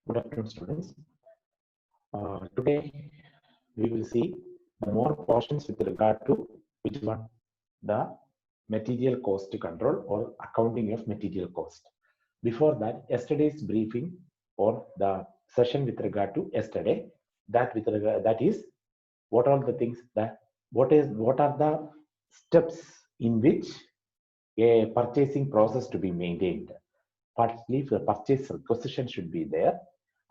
Good afternoon, students. Today we will see the more portions with regard to which one, the material cost control or accounting of material cost. Before that, yesterday's briefing or the session with regard to yesterday, that is what are the things that what are the steps in which a purchasing process to be maintained. Partly the purchase requisition should be there.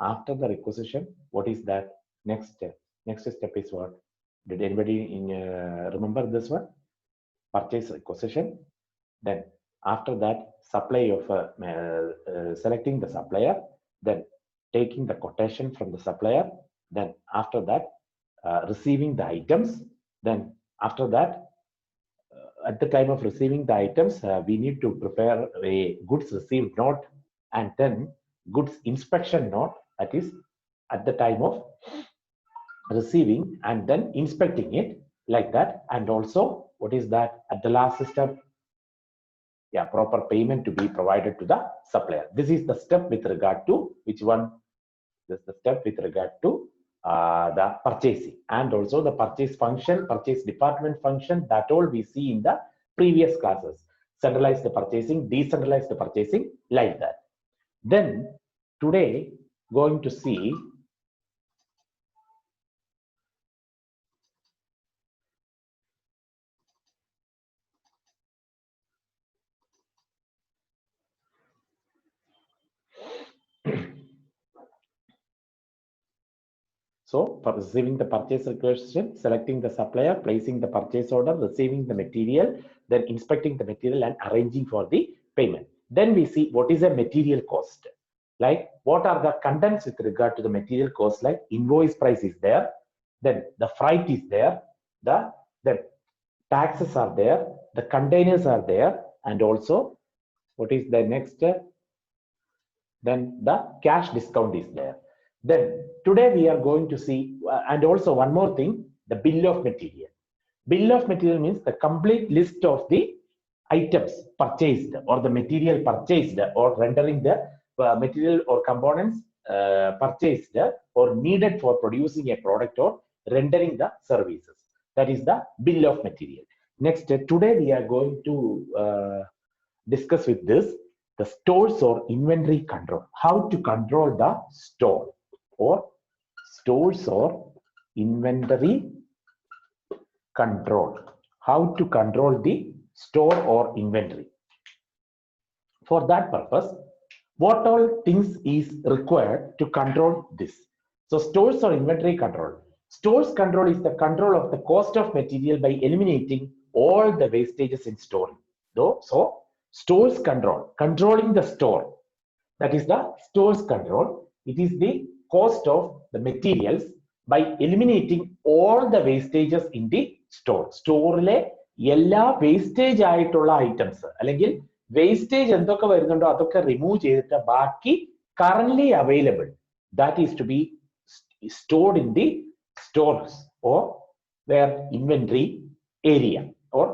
After the requisition, what is that next step? Next step is what? Did anybody remember this one? Purchase requisition. Then after that, supply of selecting the supplier. Then taking the quotation from the supplier. Then after that, receiving the items. Then after that, at the time of receiving the items, we need to prepare a goods received note and then goods inspection note, that is at the time of receiving and then inspecting it, like that. And also, what is that at the last step? Yeah, proper payment to be provided to the supplier. This is the step with regard to which one? This is the step with regard to the purchasing, and also the purchase function, purchase department function, that all we see in the previous classes. Centralize the purchasing, decentralize the purchasing, like that. Then today going to see so for receiving the purchase requisition, selecting the supplier, placing the purchase order, receiving the material, then inspecting the material and arranging for the payment. Then we see what is a material cost. Like what are the contents with regard to the material cost, like invoice price is there, then the freight is there, the taxes are there, the containers are there, and also what is the next step? Then the cash discount is there. Then today we are going to see, and also one more thing, the bill of material. Bill of material means the complete list of the items purchased or the material purchased or rendering the material or components purchased or needed for producing a product or rendering the services. That is the bill of material. Next, today we are going to discuss with this the stores or inventory control. How to control the store or stores or inventory control. How to control the store or inventory. For that purpose, what all things is required to control this? So stores or inventory control. Stores control is the control of the cost of material by eliminating all the wastages in storing. So stores control, controlling the store, that is the stores control. It is the cost of the materials by eliminating all the wastages in the store. സ്റ്റോറിലെ എല്ലാ wastage ആയിട്ടുള്ള items അല്ലെങ്കിൽ wastage എന്തൊക്കെ വരുന്നുണ്ടോ അതൊക്കെ remove ചെയ്തിട്ട് ബാക്കി currently available, that is to be stored in the stores or their inventory area or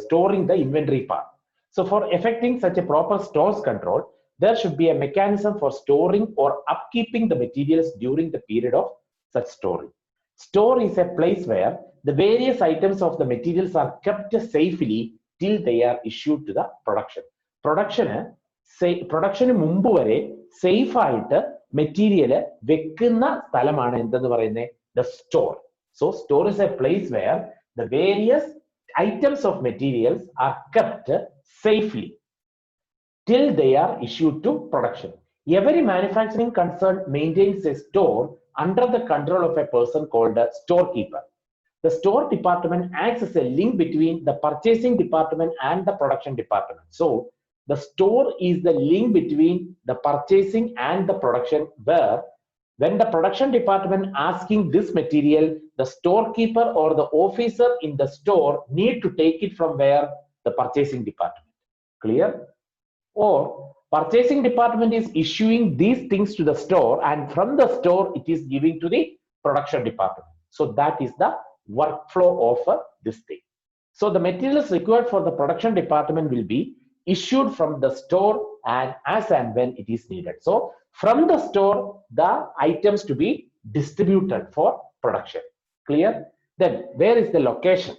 storing the inventory part. So for effecting such a proper stores control, there should be a mechanism for storing or upkeeping the materials during the period of such storing. Store is a place where the various items of the materials are kept safely till they are issued to the production. Production മുമ്പ് വരെ safe ആയിട്ട് material വെക്കുന്ന സ്ഥലമാണ് എന്തെന്ന് പറയുന്നത്, the store. So store is a place where the various items of materials are kept safely till they are issued to production. Every manufacturing concern maintains a store under the control of a person called a storekeeper. The store department acts as a link between the purchasing department and the production department. So the store is the link between the purchasing and the production, where when the production department asking this material, the storekeeper or the officer in the store need to take it from where? The purchasing department. Clear? Or purchasing department is issuing these things to the store, and from the store it is giving to the production department. So that is the workflow of this thing. So the materials required for the production department will be issued from the store and as and when it is needed. So from the store, the items to be distributed for production. Clear? Then where is the location?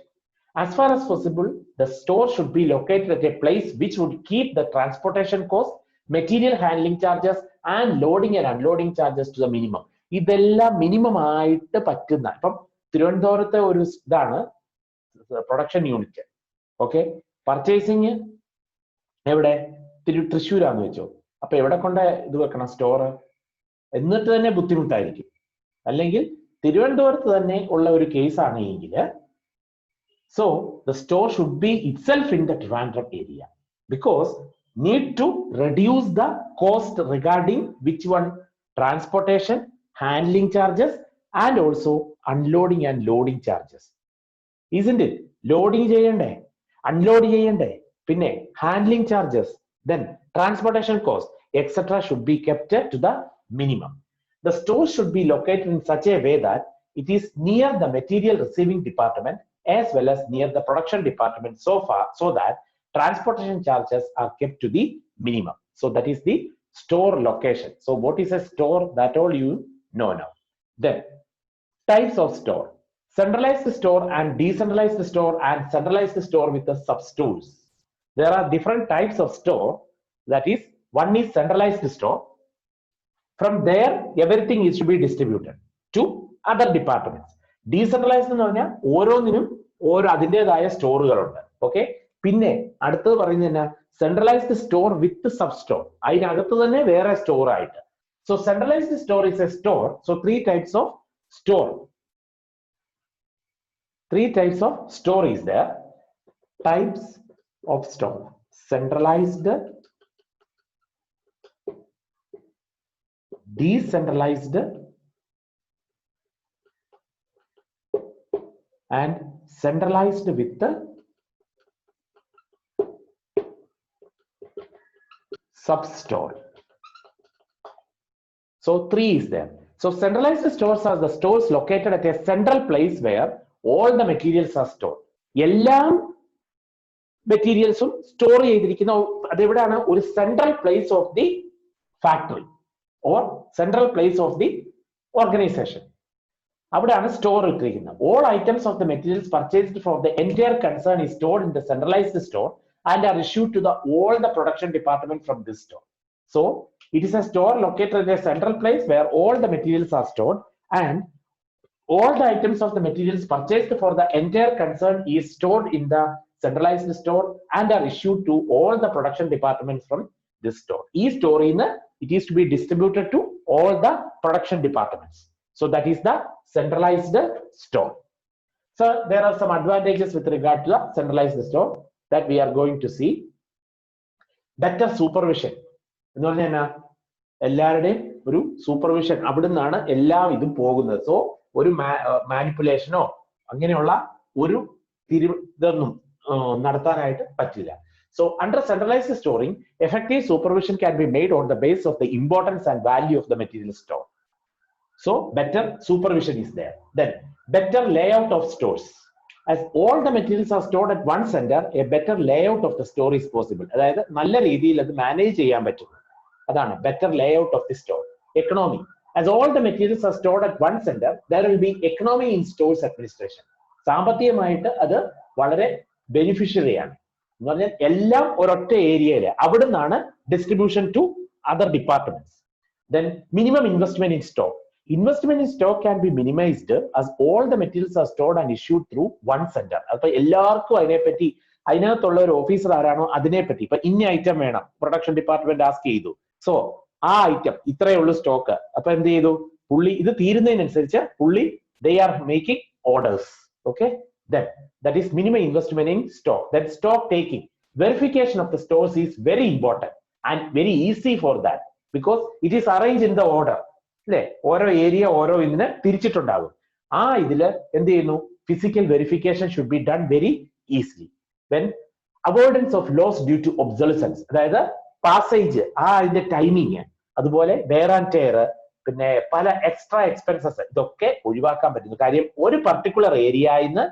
As far as possible, the store should be located at a place which would keep the transportation cost, material handling charges, and loading and unloading charges to the minimum. ഇതെല്ലാം minimum ആയിട്ട് പറ്റുന്ന ഇപ്പം തിരുവനന്തപുരത്തെ ഒരു ഇതാണ് production unit. Okay, purchasing എവിടെ? തൃശ്ശൂരാന്ന് വെച്ചോ. അപ്പൊ എവിടെ കൊണ്ട് ഇത് വെക്കണം സ്റ്റോർ? എന്നിട്ട് തന്നെ ബുദ്ധിമുട്ടായിരിക്കും. അല്ലെങ്കിൽ തിരുവനന്തപുരത്ത് തന്നെ ഉള്ള ഒരു കേസ് ആണെങ്കിൽ so the store should be itself in the Trivandrum area, because need to reduce the cost regarding which one? Transportation, handling charges, and also unloading and loading charges, isn't it? Loading cheyande, unload cheyande, pinne handling charges, then transportation cost, etc. should be kept to the minimum. The store should be located in such a way that it is near the material receiving department as well as near the production department so that transportation charges are kept to the minimum. So that is the store location. So what is a store? That all you know now. Then types of store: centralized store and decentralized store, and centralized store with the sub-stores. There are different types of store. That is, one is centralized store. From there, everything is to be distributed to other departments. Decentralized എന്ന് പറഞ്ഞാൽ ഓരോന്നിനും ഓരോ അതിൻ്റെതായ സ്റ്റോറുകളുണ്ട്. Okay, പിന്നെ അടുത്തത് പറയുന്നത് എന്നാ? Centralised store വിത്ത് sub store. അതിനകത്ത് തന്നെ വേറെ സ്റ്റോർ ആയിട്ട്. So centralised store is A store. So three types of store. Three types of store is there. Types of store: centralized, decentralized, and centralized with the sub-store. So three is there. So centralized stores are the stores located at a central place where all the materials are stored. എല്ലാം മെറ്റീരിയൽസും store ചെയ്തിരിക്കുന്ന അതെവിടെയാണ്? ഒരു central place of the factory or central place of the organisation. അവിടെയാണ് store ഇട്ടിരിക്കുന്നത്. All items of the materials purchased from the entire concern is stored in the centralised store and are issued to the all the production department from this store. So it is a store located at a central place where all the materials are stored, and all the items of the materials purchased for the entire concern is stored in the centralized store and are issued to all the production departments from this store. Each store in it is to be distributed to all the production departments. So that is the centralized store. So there are some advantages with regard to the centralized store that we are going to see. Better supervision. എന്ന് പറഞ്ഞാൽ എന്നാ? എല്ലാവരുടെയും ഒരു supervision. അവിടെ നിന്നാണ് എല്ലാം ഇതും പോകുന്നത്. സോ ഒരു മാനിപ്പുലേഷനോ അങ്ങനെയുള്ള ഒരു ഇതൊന്നും നടത്താനായിട്ട് പറ്റില്ല. So under centralized storing, effective supervision can be made on the basis of the importance and value of the material stored. So better supervision is there. Then better layout of stores. As all the materials are stored at one center, a better layout of the store is possible. അതായത് നല്ല രീതിയിൽ അത് manage ചെയ്യാൻ പറ്റും. അതാണ് better layout of the store. Economy. As all the materials are stored at one center, there will be economy in stores administration. സാമ്പത്തികമായിട്ട് അത് വളരെ ബെനിഫിഷ്യറി ആണ്. എന്ന് പറഞ്ഞാൽ എല്ലാം ഒരൊറ്റ ഏരിയയിൽ അവിടെ നിന്നാണ് distribution to other departments. Then minimum investment in stock. Investment in stock can be minimized as all the materials are stored and issued through one center. അപ്പൊ എല്ലാവർക്കും അതിനെപ്പറ്റി അതിനകത്തുള്ള ഒരു ഓഫീസർ ആരാണോ അതിനെപ്പറ്റി ഇപ്പൊ ഇന്ന ഐറ്റം വേണം പ്രൊഡക്ഷൻ ഡിപ്പാർട്ട്മെന്റ് ആസ്ക് ചെയ്തു. സോ ആ ഐറ്റം ഇത്രയേ ഉള്ളൂ സ്റ്റോക്ക്. അപ്പൊ എന്ത് ചെയ്തു? പുള്ളി ഇത് തീരുന്നതിനനുസരിച്ച് പുള്ളി they are making orders. Okay, then that is minimum investment in stock. That stock taking, verification of the stores is very important and very easy for that because it is arranged in the order. അല്ലെ? ഓരോ area ഓരോ ഇതിന് തിരിച്ചിട്ടുണ്ടാകും. ആ ഇതില് എന്ത് ചെയ്യുന്നു? Physical verification should be done very easily. Then avoidance of loss due to obsolescence, അതായത് passage അതിന്റെ ടൈമിങ്, അതുപോലെ വെയർ ആൻഡ് ടയർ, പിന്നെ പല എക്സ്ട്രാ എക്സ്പെൻസസ് ഇതൊക്കെ ഒഴിവാക്കാൻ പറ്റുന്നു. കാര്യം ഒരു പർട്ടിക്കുലർ ഏരിയയിന്ന്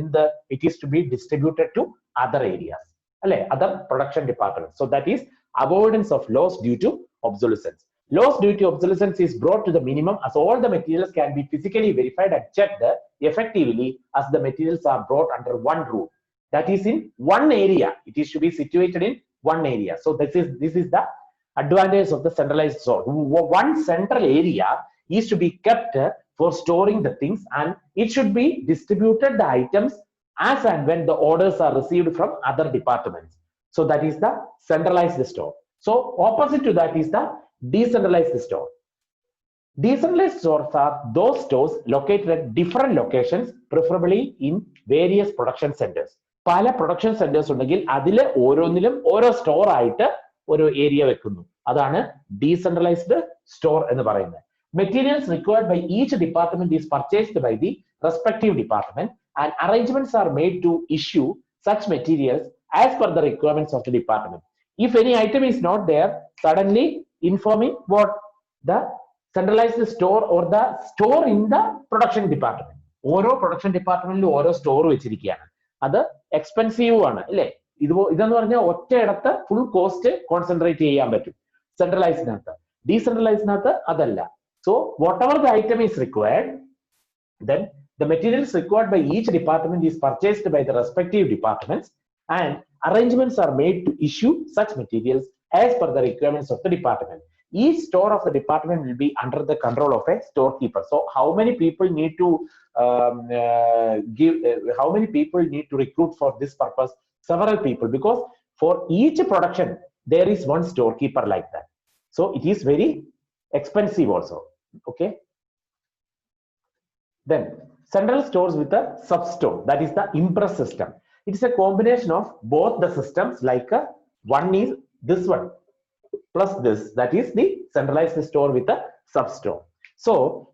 എന്ത് it is to be distributed to other areas, അല്ലെ, other production department. So that is avoidance of loss due to obsolescence. Loss due to obsolescence is brought to the minimum as all the materials can be physically verified and checked effectively as the materials are brought under one roof. That is in one area. It is to be situated in one area. So this is the advantage of the centralized store. One central area is to be kept for storing the things, and it should be distributed the items as and when the orders are received from other departments. So that is the centralized store. So opposite to that is the decentralized store. Decentralized stores are those stores located at different locations, preferably in various production centers. പല production centres ഉണ്ടെങ്കിൽ അതിലെ ഓരോന്നിലും ഓരോ store ആയിട്ട് ഒരു area വെക്കുന്നു. അതാണ് decentralised store എന്ന് പറയുന്നത്. Materials required by each department is purchased by the respective department and arrangements are made to issue such materials as per the requirements of the department. If any item is not there, suddenly informing what the centralized store or the store in the production department. ഓരോ production ഡിപ്പാർട്ട്മെന്റിലും ഓരോ store വെച്ചിരിക്കുകയാണ്. അത് expensive ആണ് അല്ലേ? ഇതെന്ന് പറഞ്ഞാൽ ഒറ്റയിടത്ത് full cost concentrate ചെയ്യാൻ പറ്റും സെൻട്രലൈസിനകത്ത്. ഡീസെൻട്രലൈസിനകത്ത് അതല്ല. So what ever the item is required, then the materials required by each department is purchased by the respective departments and arrangements are made to issue such materials as per the requirements of the department. Each store of the department will be under the control of a storekeeper. So how many people need to how many people need to recruit for this purpose? Several people, because for each production there is one storekeeper like that. So it is very expensive also. Okay. Then central stores with a sub-store, that is the impress system. It is a combination of both the systems, like one is this one plus this, that is the centralized store with a sub-store. So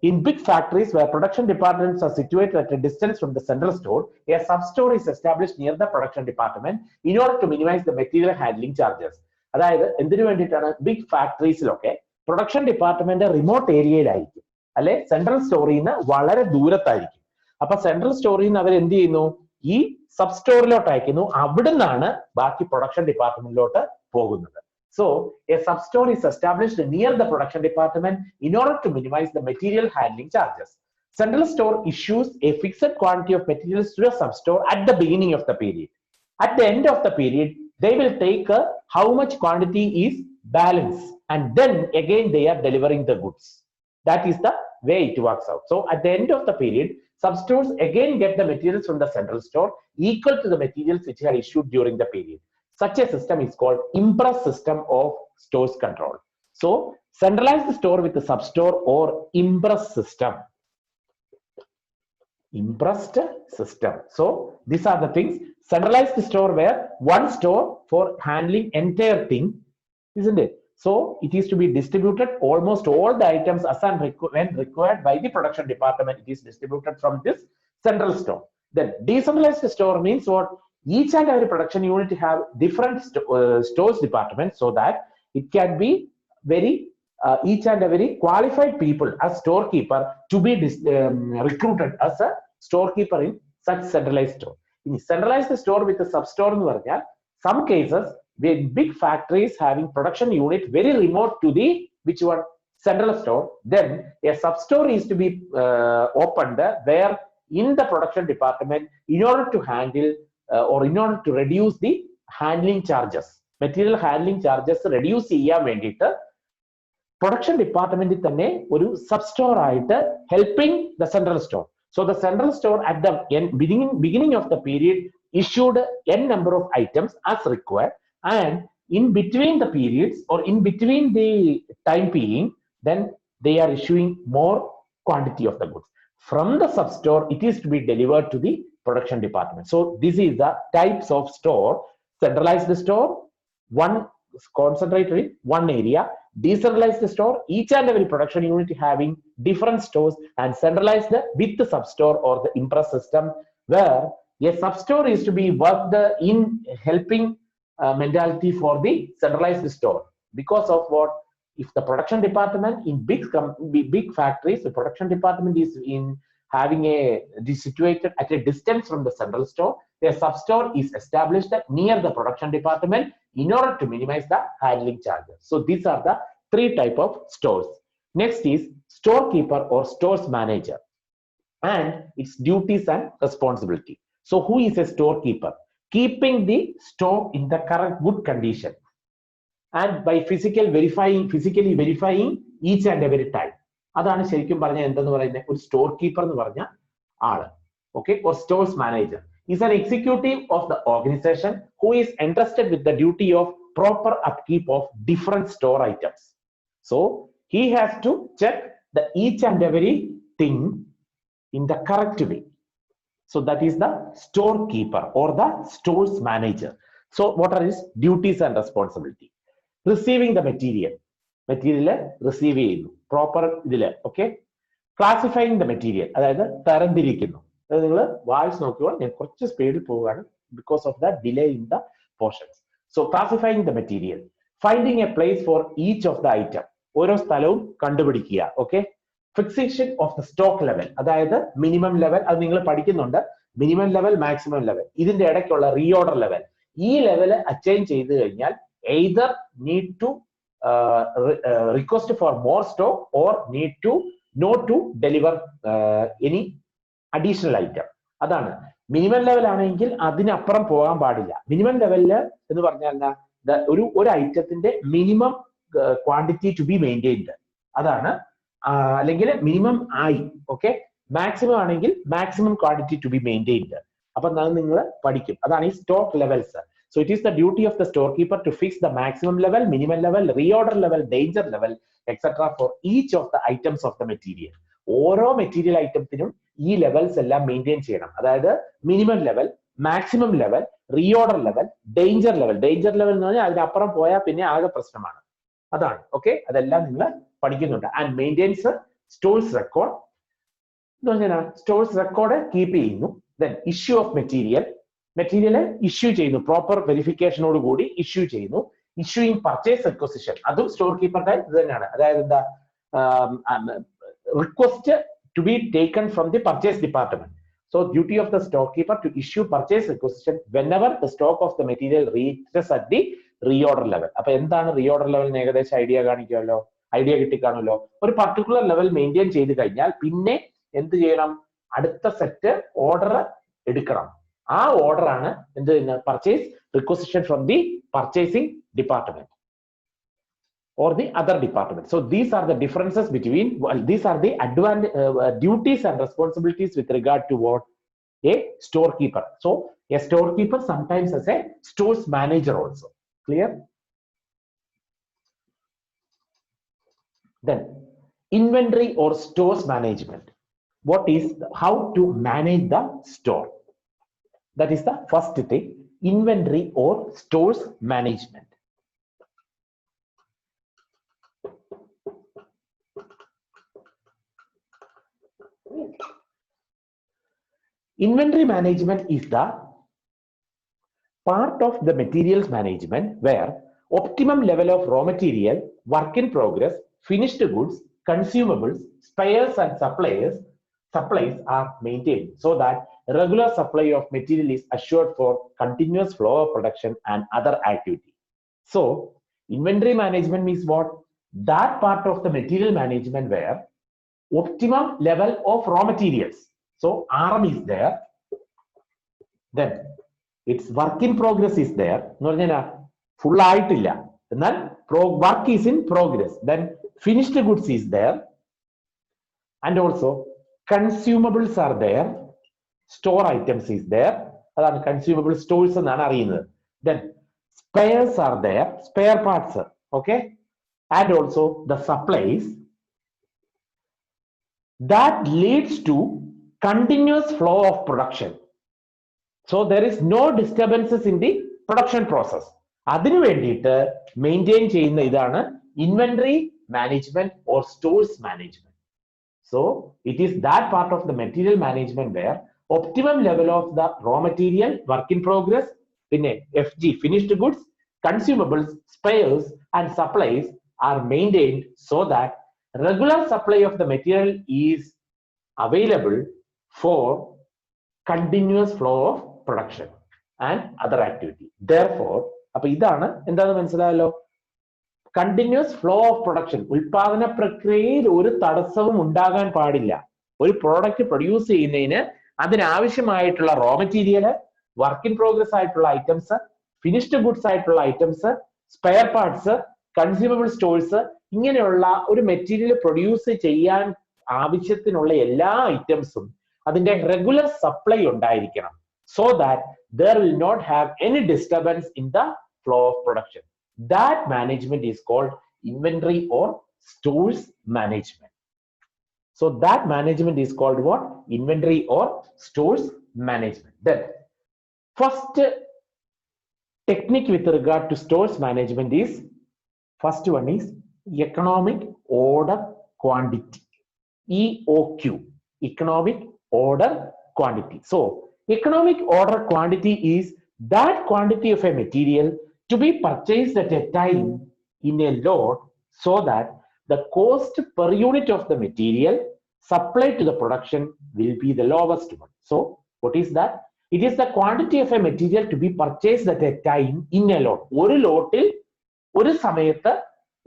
in big factories where production departments are situated at a distance from the central store, a sub-store is established near the production department in order to minimize the material handling charges. അതായത് എന്തിനു വേണ്ടിയിട്ടാണ്? Big ഫാക്ടറീസിലൊക്കെ production department remote ഏരിയയിലായിരിക്കും, അല്ലെ central സ്റ്റോറിൽ നിന്ന് വളരെ ദൂരത്തായിരിക്കും. അപ്പൊ central സ്റ്റോറിൽ നിന്ന് അവർ എന്ത് ചെയ്യുന്നു? ഈ സബ് സ്റ്റോറിലോട്ട് അയക്കുന്നു. അവിടുന്നാണ് ബാക്കി പ്രൊഡക്ഷൻ ഡിപ്പാർട്ട്മെന്റിലോട്ട് പോകുന്നത്. So a sub-store is established near the production department in order to minimize the material handling charges. Central store issues a fixed quantity of materials to a sub-store at the beginning of the period. At the end of the period, they will take how much quantity is balanced, and then again they are delivering the goods. That is the way it works out. So at the end of the period, sub-stores again get the materials from the central store equal to the materials which are issued during the period. Such a system is called impress system of stores control. So centralized store with a sub-store or impress system. Impressed system. So these are the things. Centralized store where one store for handling entire thing, isn't it? So it is to be distributed almost all the items as and when required by the production department. It is distributed from this central store. Then decentralized store means what? Each and every production unit have different stores departments, so that it can be very each and every qualified people as storekeeper to be recruited as a storekeeper in such centralized store. In centralized store with a sub-store എന്ന് പറഞ്ഞാൽ some cases with big factories having production unit very remote to the which one central store, then a sub-store is to be opened where in the production department in order to handle or in order to reduce the handling charges, material handling charges reduce ചെയ്യാൻ വേണ്ടിയിട്ട് production ഡിപ്പാർട്ട്മെന്റിൽ തന്നെ ഒരു sub store ആയിട്ട് helping the central store. So the central store at the beginning of the period issued n number of items as required, and in between the periods or in between the time being, then they are issuing more quantity of the goods. From the sub store, it is to be delivered to the production department. So this is the types of store: centralized store, one concentrated in one area; decentralized store, each and every production unit having different stores; and centralized with the sub store or the impress system, where a sub store is to be worked in helping mentality for the centralized store. Because of what? If the production department in big factories, the production department is in having situated at a distance from the central store. A sub-store is established near the production department in order to minimize the handling charges. So these are the three types of stores. Next is storekeeper or stores manager and its duties and responsibility. So who is a storekeeper? Keeping the stock in the current good condition and by physically verifying each and every time. അതാണ് ശരിക്കും പറഞ്ഞാൽ എന്തെന്ന് പറയുന്നത് ഒരു store keeper എന്ന് പറഞ്ഞ ആള്. Okay, or stores manager is an executive of the organization who is entrusted with the duty of proper upkeep of different store items. So he has to check the each and every thing in the correct way. So that is the storekeeper or the stores manager. So what are his duties and responsibility? Receiving the material receive ചെയ്യുന്നു proper ഇതില്. Okay, classifying the material അതായത് തരംതിരിക്കുന്നു. അത് നിങ്ങൾ വായിച്ച് നോക്കുക. ഞാൻ കുറച്ച് സ്പീഡിൽ പോവുകയാണ് because of the delay in the portions. So classifying the material, finding a place for each of the item, ഓരോ സ്ഥലവും കണ്ടുപിടിക്കുക. Okay, fixation of the stock level അതായത് മിനിമം ലെവൽ, അത് നിങ്ങൾ പഠിക്കുന്നുണ്ട്. മിനിമം ലെവൽ, മാക്സിമം ലെവൽ, ഇതിന്റെ ഇടയ്ക്കുള്ള reorder level. ഈ ലെവല് അച്ചൈൻ ചെയ്ത് കഴിഞ്ഞാൽ either need to request for more stock or need to not to deliver any additional item. അതാണ് മിനിമം ലെവൽ ആണെങ്കിൽ അതിനപ്പുറം പോകാൻ പാടില്ല. മിനിമം ലെവലില് എന്ന് പറഞ്ഞാൽ ഒരു ഐറ്റത്തിന്റെ minimum quantity to be maintained, അതാണ്. അല്ലെങ്കിൽ മിനിമം ആയി. ഓക്കെ, മാക്സിമം ആണെങ്കിൽ maximum quantity to be maintained. അപ്പൊ അത് നിങ്ങൾ പഠിക്കും. അതാണ് ഈ stock levels. So it is the duty of the storekeeper to fix the maximum level, minimum level, reorder level, danger level, etc. for each of the items of the material. ഓരോ material ഐറ്റത്തിനും ഈ levels എല്ലാം maintain ചെയ്യണം. അതായത് minimum level, maximum level, reorder level, danger level. Danger level എന്ന് പറഞ്ഞാൽ അതിനപ്പുറം പോയാൽ പിന്നെ ആകെ പ്രശ്നമാണ്. അതാണ്. ഓക്കെ, അതെല്ലാം നിങ്ങൾ പഠിക്കുന്നുണ്ട്. ആൻഡ് മെയിൻറ്റെയിൻസ് സ്റ്റോഴ്സ് റെക്കോർഡ് എന്ന് പറഞ്ഞാൽ സ്റ്റോഴ്സ് റെക്കോർഡ് കീപ്പ് ചെയ്യുന്നു. Then issue of material issue ചെയ്യുന്നു, പ്രോപ്പർ വെരിഫിക്കേഷനോട് കൂടി ഇഷ്യൂ ചെയ്യുന്നു. ഇഷ്യൂയിങ് പർച്ചേസ് റിക്വസിഷൻ, അതും സ്റ്റോർ കീപ്പറുടെ ഇത് തന്നെയാണ്. അതായത് എന്താ, request to be taken from the purchase department. So duty of the store keeper to issue purchase requisition whenever the stock of the material reaches at the reorder level. അപ്പൊ എന്താണ് reorder level എന്ന് ഏകദേശം idea കിട്ടിക്കാണല്ലോ. ഒരു particular level maintain ചെയ്ത് കഴിഞ്ഞാൽ പിന്നെ എന്ത് ചെയ്യണം, അടുത്ത സെറ്റ് ഓർഡർ എടുക്കണം. ആ ഓർഡർ ആണ് എന്ത്, purchase requisition from the purchasing department or the other department. So these are the differences between, these are the duties and responsibilities with regard to what a storekeeper. So a storekeeper sometimes as a stores manager also. Clear? Then inventory or stores management. What is, how to manage the store? That is the first thing, inventory or stores management. Inventory management is the part of the materials management where optimum level of raw material, work in progress, finished goods, consumables, spares and supplies are maintained so that regular supply of material is assured for continuous flow of production and other activity. So inventory management means what? That part of the material management where optimum level of raw materials, so RM is there, then its work in progress is there, full ആയിട്ടില്ല എന്നാൽ work is in progress, then finished goods is there, and also consumables are there, store items is there, അതാണ് consumable stores എന്നാണ് അറിയുന്നത്. Then spares are there, spare parts, okay, and also the supplies that leads to continuous flow of production. So there is no disturbances in the production process. അതിനു വേണ്ടിയിട്ട് maintain ചെയ്യുന്ന ഇതാണ് inventory management or stores management. So it is that part of the material management where optimum level of the raw material, work in progress, FG, finished goods, consumables, spares and supplies are maintained so that regular supply of the material is available for continuous flow of production and other activity. Therefore, appo idana endanu manasilayallo, continuous flow of production, ഉൽപാദന പ്രക്രിയയിൽ ഒരു തടസ്സവും ഉണ്ടാകാൻ പാടില്ല. ഒരു product produce ചെയ്യുന്നതിന് അതിനാവശ്യമായിട്ടുള്ള raw material, work in progress ആയിട്ടുള്ള ഐറ്റംസ്, ഫിനിഷ്ഡ് ഗുഡ്സ് ആയിട്ടുള്ള items, spare parts, consumable stores, ഇങ്ങനെയുള്ള ഒരു മെറ്റീരിയൽ പ്രൊഡ്യൂസ് ചെയ്യാൻ ആവശ്യത്തിനുള്ള എല്ലാ ഐറ്റംസും അതിന്റെ റെഗുലർ സപ്ലൈ ഉണ്ടായിരിക്കണം. So that there will not have any disturbance in the flow of production. That management is called inventory or stores management. So that management is called what? Inventory or stores management. Then first technique with regard to stores management is, first one is economic order quantity, EOQ, economic order quantity. So economic order quantity is that quantity of a material to be purchased at a time in a lot, so that the cost per unit of the material supplied to the production will be the lowest one. So what is that? It is the quantity of a material to be purchased at a time in a lot. ഒരു ലോട്ടിൽ ഒരു സമയത്ത്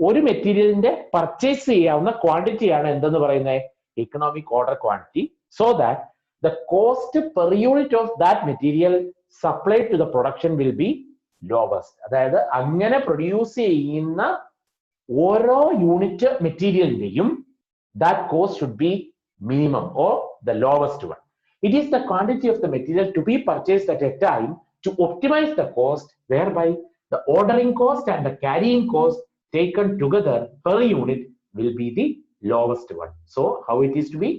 ഒരു മെറ്റീരിയലിന്റെ purchase ചെയ്യാവുന്ന ക്വാണ്ടിറ്റിയാണ് എന്തെന്ന് പറയുന്നത്? economic order quantity, so that the cost per unit of that material supplied to the production will be lowest. അതായത് അങ്ങനെ പ്രൊഡ്യൂസ് ചെയ്യുന്ന ഓരോ unit മെറ്റീരിയലിന്റെയും that cost should be minimum or the lowest one. It is the quantity of the material to be purchased at a time to optimize the cost, whereby the ordering cost and the carrying cost taken together per unit will be the lowest one. So how it is to be?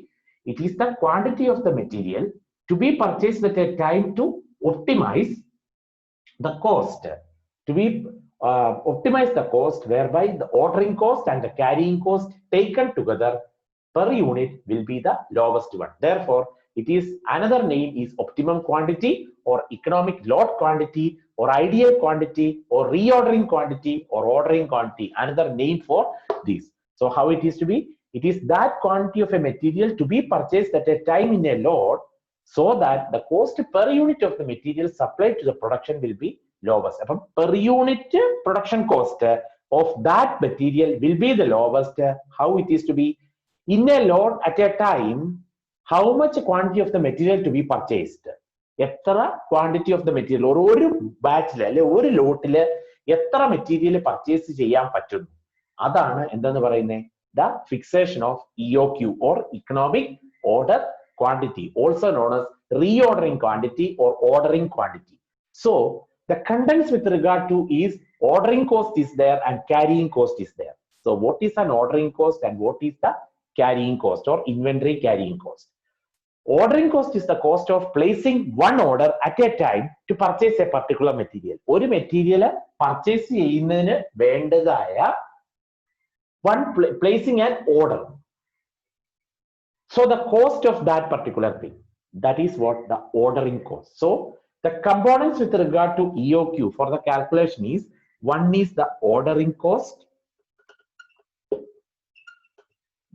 It is the quantity of the material to be purchased at a time to optimize the cost, to be optimize the cost, whereby the ordering cost and the carrying cost taken together per unit will be the lowest one. Therefore, it is another name is optimum quantity or economic lot quantity or ideal quantity or reordering quantity or ordering quantity. Another name for this. So how it is to be? It is that quantity of a material to be purchased at a time in a lot, so that the cost per unit of the material supplied to the production will be lowest. Per unit production cost of that material will be the lowest. How it is to be? In a lot at a time, how much quantity of the material to be purchased? എത്ര quantity of the material ഒരു ബാച്ചിൽ അല്ലെ ഒരു ലോട്ടില് എത്ര material purchase ചെയ്യാൻ പറ്റുന്നു, അതാണ് എന്തെന്ന് പറയുന്നത്? The fixation of EOQ or economic order quantity, also known as reordering quantity or ordering quantity. So the contents with regard to is ordering cost is there and carrying cost is there. So what is an ordering cost and what is the carrying cost or inventory carrying cost? Ordering cost is the cost of placing one order at a time to purchase a particular material. ഒരു material purchase ചെയ്യുന്നതിന് വേണ്ടതായ one placing an order. So the cost of that particular thing, that is what the ordering cost. So the components with regard to EOQ for the calculation is, one is the ordering cost,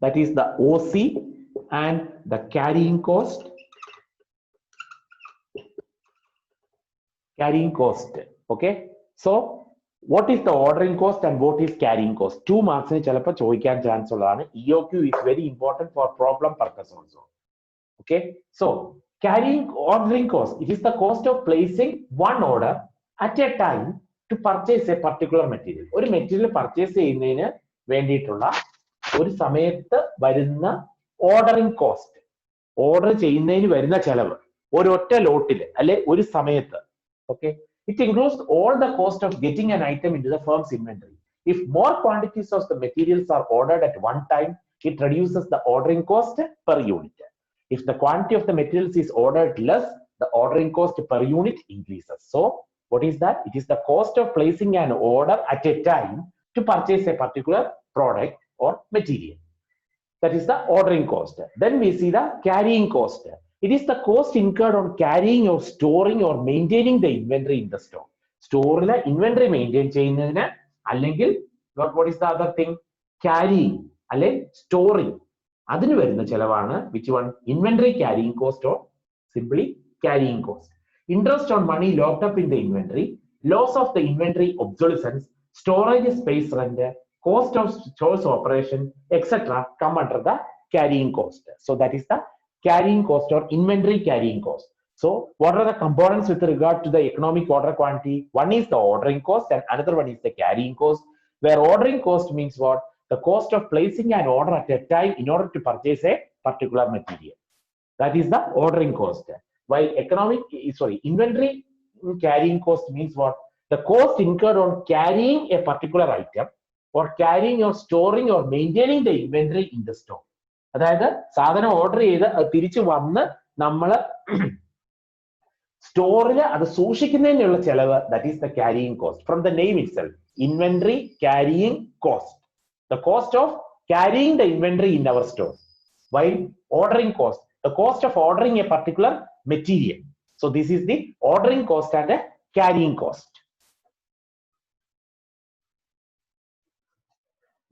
that is the OC, and the carrying cost. Okay, so what is the ordering cost and what is carrying cost? 2 marks ne chalappo choikkan chance ullana. EOQ is very important for problem purpose also. Okay, so carrying ordering cost, it is the cost of placing one order at a time to purchase a particular material. ഒരു material purchase ചെയ്യുന്നതിന് വേണ്ടിയിട്ടുള്ള ഒരു സമയത്ത് വരുന്ന ordering cost, order ചെയ്യുന്നതിന് വരുന്ന ചെലവ് ഒരൊറ്റ ലോട്ടിൽ അല്ലെ ഒരു സമയത്ത്. Okay, it includes all the cost of getting an item into the firm's inventory. If more quantities of the materials are ordered at one time, it reduces the ordering cost per unit. If the quantity of the materials is ordered less, the ordering cost per unit increases. So what is that? It is the cost of placing an order at a time to purchase a particular product or material. That is the ordering cost. Then we see the carrying cost. It is the cost incurred on carrying or storing or maintaining the inventory in the store. Store le inventory maintain cheyyunnadine, allengil what is the other thing? Carrying alle storing. Adinu varuna chelavana which one? Inventory carrying cost or simply carrying cost. Interest on money locked up in the inventory, loss of the inventory obsolescence, storage space rent, cost of stores operation, etc. come under the carrying cost. So that is the carrying cost or inventory carrying cost. So what are the components with regard to the economic order quantity? One is the ordering cost and another one is the carrying cost, where ordering cost means what? The cost of placing an order at a time in order to purchase a particular material. That is the ordering cost. While inventory carrying cost means what? The cost incurred on carrying a particular item or carrying or storing or maintaining the inventory in the store. അതായത് സാധനം order ചെയ്ത് അത് തിരിച്ചു വന്ന് നമ്മൾ സ്റ്റോറിൽ അത് സൂക്ഷിക്കുന്നതിനുള്ള ചെലവ്, that is the carrying cost. From the name itself, inventory carrying cost, the cost of carrying the inventory in our store. While ordering cost, the cost of ordering a particular material. So this is the ordering cost and the carrying cost.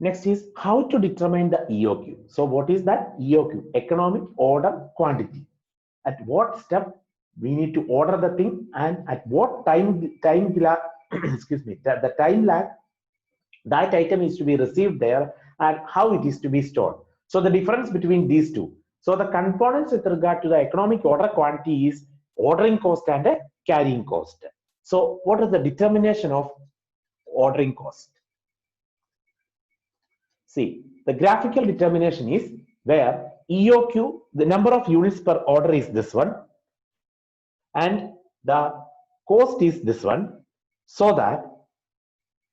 Next is how to determine the EOQ. So what is that EOQ? Economic order quantity. At what step we need to order the thing and at what time excuse me, the time lag that item is to be received there and how it is to be stored. So the difference between these two. So the components with regard to the economic order quantity is ordering cost and carrying cost. So what is the determination of ordering cost? See, the graphical determination is where EOQ, the number of units per order is this one and the cost is this one, so that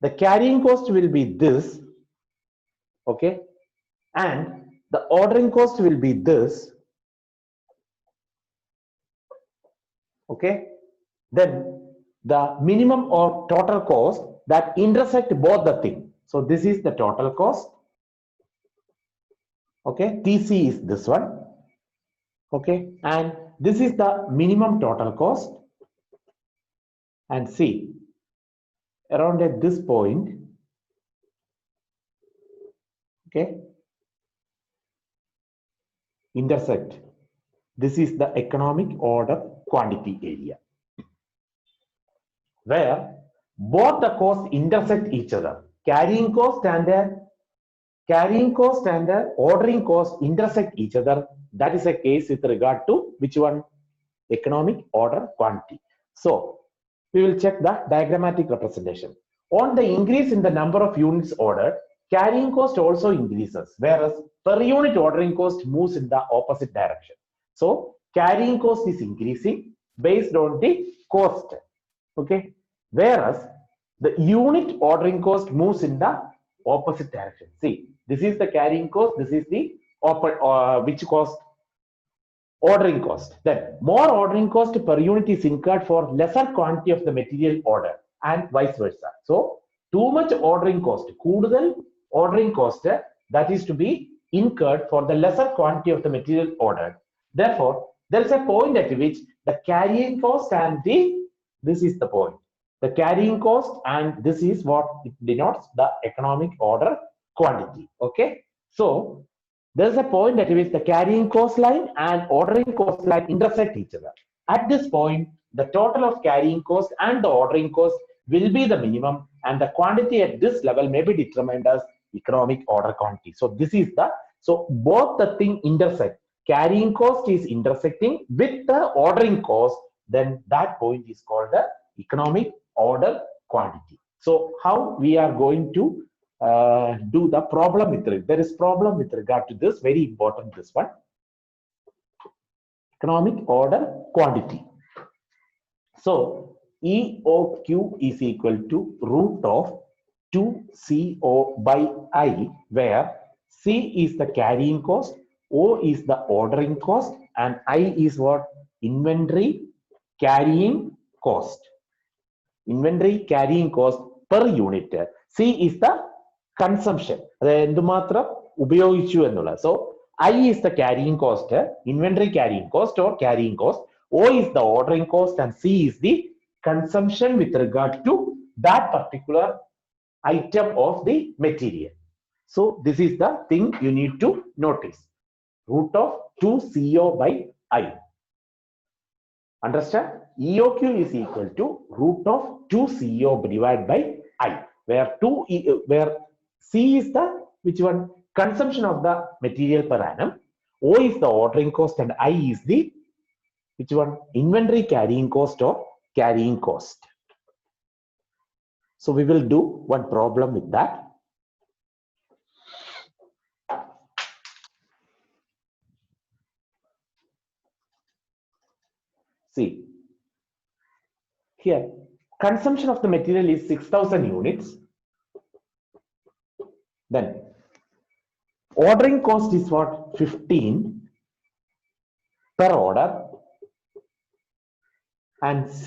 the carrying cost will be this, okay, and the ordering cost will be this, okay. Then the minimum or total cost that intersect both the thing. So this is the total cost, okay, TC is this one, okay, and this is the minimum total cost, and see around at this point, okay, intersect, this is the economic order quantity area where both the costs intersect each other. Carrying cost and the ordering cost intersect each other. That is a case with regard to which one? Economic order quantity. So we will check the diagrammatic representation. On the increase in the number of units ordered, carrying cost also increases, whereas per unit ordering cost moves in the opposite direction. So carrying cost is increasing based on the cost, okay, whereas the unit ordering cost moves in the opposite direction. See, this is the carrying cost, this is the which cost? Ordering cost. Then more ordering cost per unit is incurred for lesser quantity of the material order and vice versa. So too much ordering cost, കൂടുതൽ ordering cost that is to be incurred for the lesser quantity of the material ordered. Therefore, there is a point at which the carrying cost and this is the point. The carrying cost and this is what it denotes the economic order quantity. Okay, so there is a point at which the carrying cost line and ordering cost line intersect each other. At this point, the total of carrying cost and the ordering cost will be the minimum, and the quantity at this level may be determined as economic order quantity. So this is the, so both the thing intersect. Carrying cost is intersecting with the ordering cost, then that point is called the economic order quantity. So how we are going to do the problem with it? There is problem with regard to this, very important, this one, economic order quantity. So EOQ is equal to root of 2CO by I, where C is the carrying cost, O is the ordering cost, and I is what? Inventory carrying cost. Inventory carrying cost per unit. C is the consumption. So I is the carrying cost, inventory carrying cost or carrying cost. O is the ordering cost and C is the consumption with regard to that particular item of the material. So this is the thing you need to notice. root of 2CO by I. Understand? EOQ is equal to root of 2CO divided by I, where where C is the which one consumption of the material per annum, O is the ordering cost, and I is the which one inventory carrying cost or carrying cost. So we will do one problem with that. See, here consumption of the material is 6,000 units. Then ordering cost is what? 15 per order, and C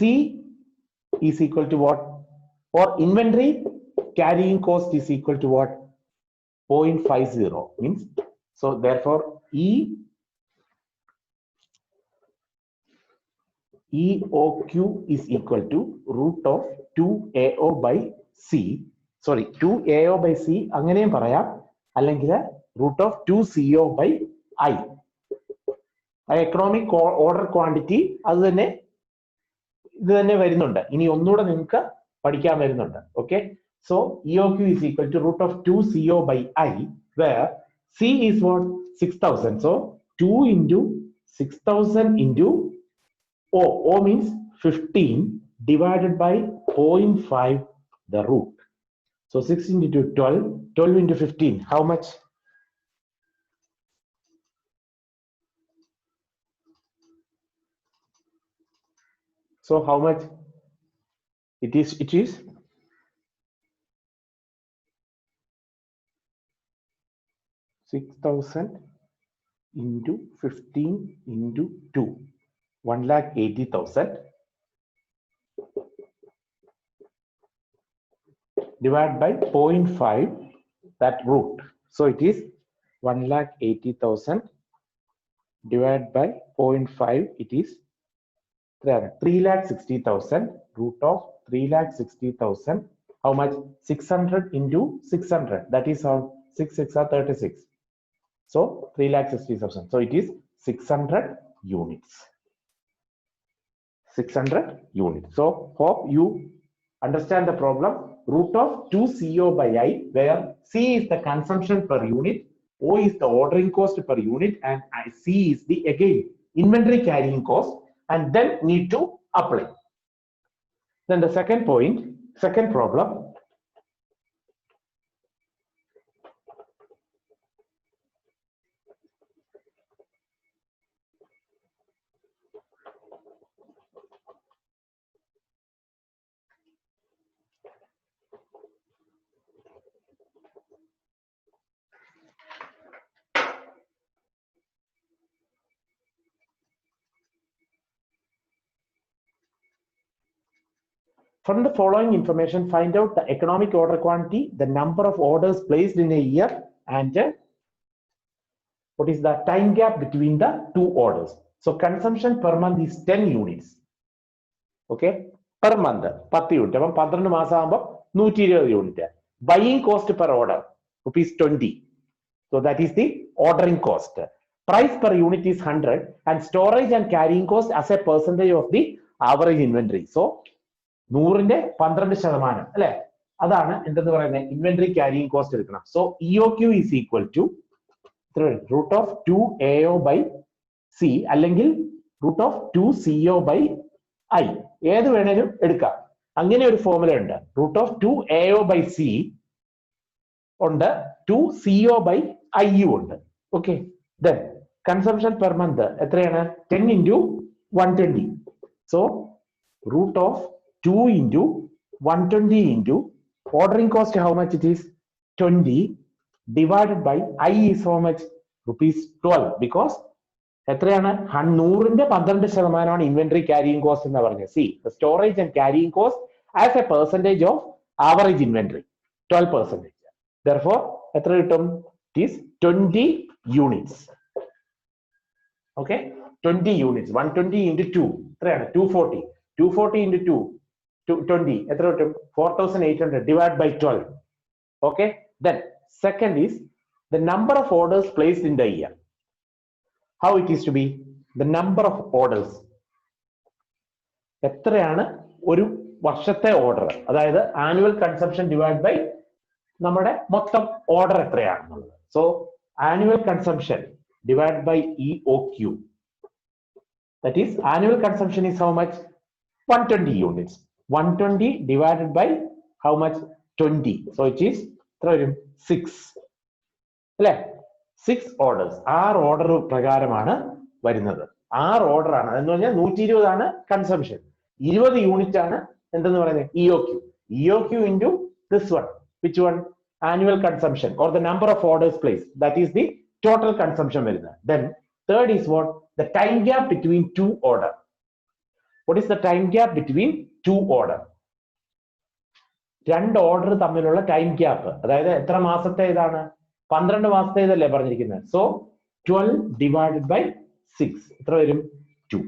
is equal to what? Or inventory carrying cost is equal to what? 0.50 means, so therefore EOQ is equal to root of 2AO by C. Sorry, 2AO by C അങ്ങനെയും പറയാം, അല്ലെങ്കിൽ root of 2CO by I. Economic order quantity അത് തന്നെ ഇത് തന്നെ വരുന്നുണ്ട്. ഇനി ഒന്നുകൂടെ നിങ്ങൾക്ക് പഠിക്കാൻ വരുന്നുണ്ട്. Okay, so EOQ is equal to root of 2CO by I, where C is what? 6,000. So 2 into 6,000 into O means 15 divided by 0.5 the root. So 6 into 12, 12 into 15, how much? So how much it is? It is 6,000 into 15 into 2, 1,80,000 divided by 0.5 that root. So it is 1,80,000 divided by 0.5, it is 3,60,000. Root of 3,60,000, how much? 600 into 600, that is how 6 6 are 36. So 3,60,000. So it is 600 units. 600 units. So hope you understand the problem. Root of 2CO by I, where C is the consumption per unit, O is the ordering cost per unit, and C is the again inventory carrying cost, and then need to apply. Then the second point, second problem. From the following information, find out the economic order quantity, the number of orders placed in a year, and what is the time gap between the two orders. So consumption per month is 10 units. Okay, per month 10 unit. അപ്പം 12 മാസം ആകുമ്പോൾ 120 unit. Buying cost per order ₹20. So that is the ordering cost. Price per unit is 100, and storage and carrying cost as a percentage of the average inventory. So 100ന്റെ 12% അല്ലെ, അതാണ് എന്തെന്ന് പറയുന്നത് inventory carrying cost എടുക്കണം. So EOQ is equal to root of 2AO by C അല്ലെങ്കിൽ root of 2CO by I, ഏത് വേണേലും എടുക്കാം. അങ്ങനെ ഒരു ഫോർമുല ഉണ്ട്. root of 2AO by C ഉണ്ട്, 2CO by I ഉണ്ട്. Okay, then consumption per month എത്രയാണ്? 10 into 120. So root of 2 into 120 into ordering cost, how much it is? 20 divided by I is how much? ₹12, because എത്രയാണ്? 100ന്റെ 12% inventory carrying cost എന്ന് പറഞ്ഞത്. C, storage and carrying cost as A percentage of average inventory 12%. therefore എത്ര കിട്ടും? It is 20 units. Okay, 20 units. 120 into 2 എത്രയാണ്? 240. 240 into 2 20 എത്ര കിട്ടും? 4,800 divided by 12. Okay, then second is the number of orders placed in the year. how it is to be the number of orders. എത്രയാണ് ഒരു വർഷത്തെ order, അതായത് annual consumption divide by നമ്മുടെ മൊത്തം order എത്രയാണെന്നുള്ളത്. So annual consumption divide by EOQ, that is annual consumption is how much? 120 units. 120 divided by how much? 20. So it is 6. അല്ലേ? 6 orders. 6 order പ്രകാരമാണ് വരുന്നത്. 6 ഓർഡർ ആണ്. എന്ന് പറഞ്ഞാൽ 120 ആണ് കൺസംഷൻ, 20 യൂണിറ്റ് ആണ് എന്തെന്ന് പറയുന്നത്? EOQ. EOQ into this one. Which one? Annual consumption or the number of orders placed. That is the total consumption വരുന്നത്. Then third is what? The time gap between two order. What is the time gap between two order? രണ്ട് order തമ്മിലുള്ള time gap, അതായത് എത്ര മാസത്തെ ഇതാണ്? 12 മാസത്തെ ഇതല്ലേ പറഞ്ഞിരിക്കുന്നത്. സോ 12 divided by 6 എത്ര വരും? 2.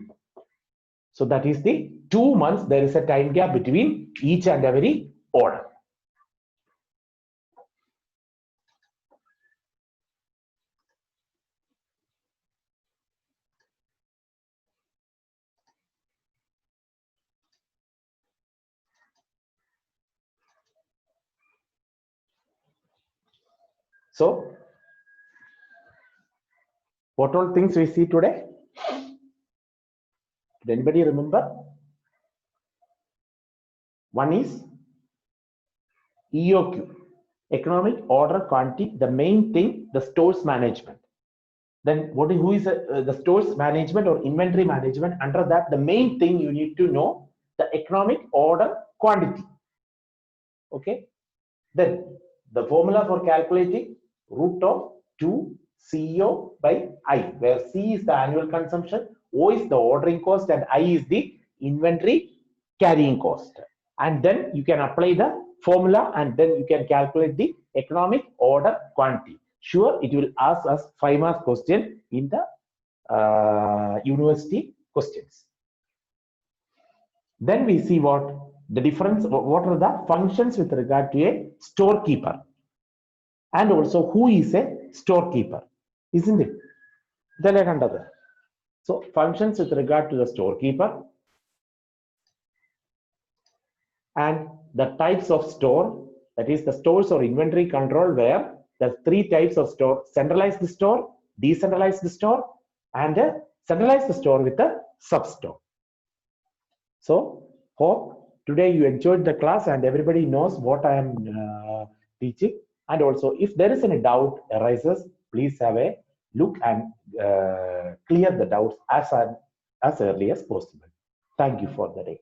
So that is the 2 months there is a time gap between each and every order. So what all things we see today? Did anybody remember? One is EOQ, economic order quantity, the main thing, the stores management. Then who is the stores management or inventory management? Under that, the main thing you need to know the economic order quantity. Okay. Then the formula for calculating root of 2 CO by I, where C is the annual consumption, O is the ordering cost, and I is the inventory carrying cost. And then you can apply the formula and then you can calculate the economic order quantity. Sure, it will ask us 5 mark question in the university questions. Then we see what the difference, what are the functions with regard to a storekeeper, and also who is a storekeeper, isn't it? So functions with regard to the storekeeper and the types of store, that is the stores or inventory control, where there's 3 types of store: centralized store, decentralized store, and a centralized store with a sub-store. So hope today you enjoyed the class and everybody knows what I am teaching. And also, if there is any doubt arises, please have a look and clear the doubts as early as possible. Thank you for the day.